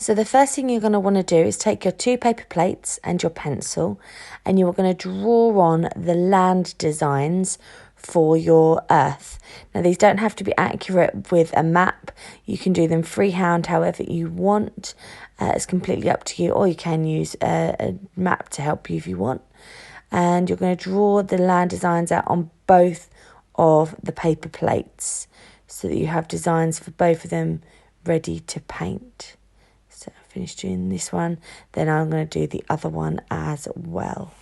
So the first thing you're going to want to do is take your 2 paper plates and your pencil, and you are going to draw on the land designs for your earth. Now these don't have to be accurate with a map. You can do them freehand however you want. It's completely up to you, or you can use a map to help you if you want. And you're going to draw the land designs out on both of the paper plates so that you have designs for both of them ready to paint. So I finished doing this one, then I'm going to do the other one as well.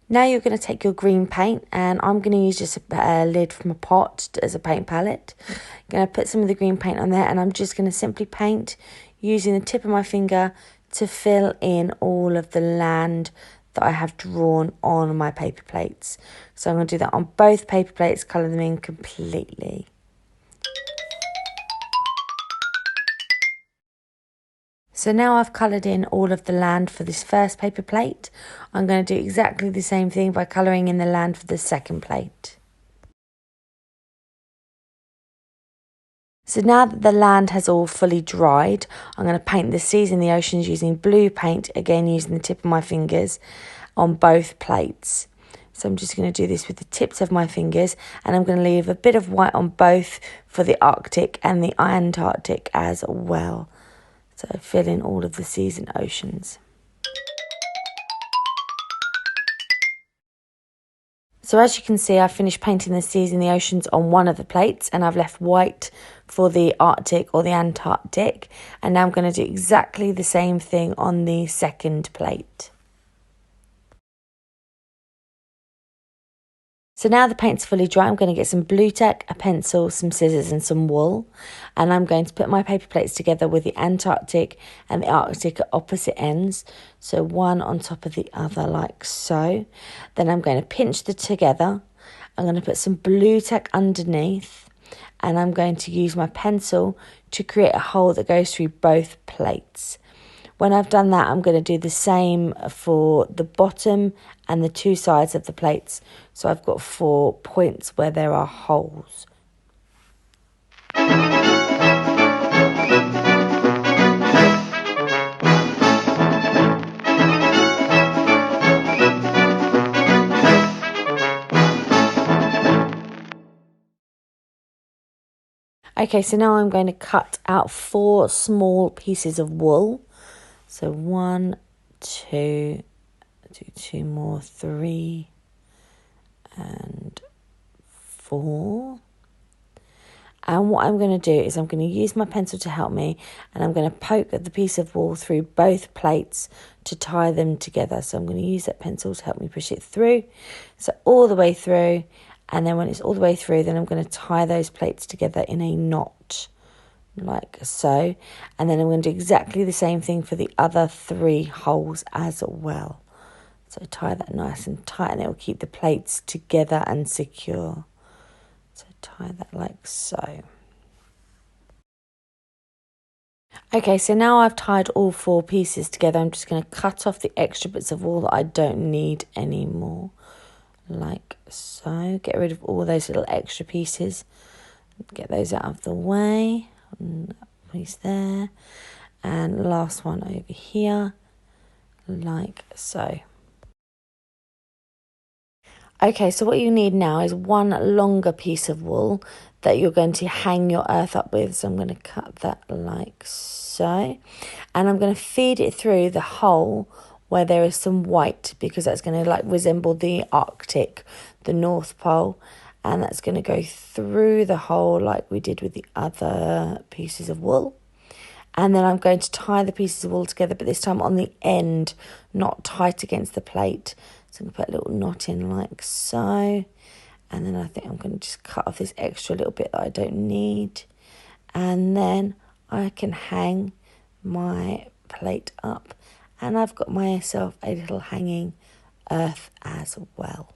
Now you're going to take your green paint, and I'm going to use just a lid from a pot as a paint palette. I'm going to put some of the green paint on there, and I'm just going to simply paint using the tip of my finger to fill in all of the land that I have drawn on my paper plates. So I'm going to do that on both paper plates, colour them in completely. So now I've coloured in all of the land for this first paper plate. I'm going to do exactly the same thing by colouring in the land for the second plate. So now that the land has all fully dried, I'm going to paint the seas and the oceans using blue paint, again using the tip of my fingers on both plates. So I'm just going to do this with the tips of my fingers, and I'm going to leave a bit of white on both for the Arctic and the Antarctic as well. So fill in all of the seas and oceans. So as you can see, I've finished painting the seas and the oceans on one of the plates, and I've left white for the Arctic or the Antarctic. And now I'm going to do exactly the same thing on the second plate. So now the paint's fully dry, I'm going to get some blue tack, a pencil, some scissors and some wool. And I'm going to put my paper plates together with the Antarctic and the Arctic at opposite ends. So one on top of the other like so. Then I'm going to pinch them together. I'm going to put some blue tack underneath. And I'm going to use my pencil to create a hole that goes through both plates. When I've done that, I'm going to do the same for the bottom and the 2 sides of the plates. So I've got 4 points where there are holes. Okay, so now I'm going to cut out 4 small pieces of wool. So 1, 2, do 2 more, 3, and 4. And what I'm going to do is I'm going to use my pencil to help me, and I'm going to poke the piece of wool through both plates to tie them together. So I'm going to use that pencil to help me push it through. So all the way through, and then when it's all the way through, then I'm going to tie those plates together in a knot, like so. And then I'm going to do exactly the same thing for the other 3 holes as well. So tie that nice and tight, and it will keep the plates together and secure. So tie that like so. Okay, so now I've tied all 4 pieces together. I'm just going to cut off the extra bits of wool that I don't need anymore. Like so. Get rid of all those little extra pieces. Get those out of the way. And that piece there. And last one over here. Like so. Okay, so what you need now is one longer piece of wool that you're going to hang your earth up with. So I'm going to cut that like so. And I'm going to feed it through the hole where there is some white, because that's going to like resemble the Arctic, the North Pole. And that's going to go through the hole like we did with the other pieces of wool. And then I'm going to tie the pieces of wool together, but this time on the end, not tight against the plate. So I'm going to put a little knot in like so. And then I think I'm going to just cut off this extra little bit that I don't need. And then I can hang my plate up. And I've got myself a little hanging earth as well.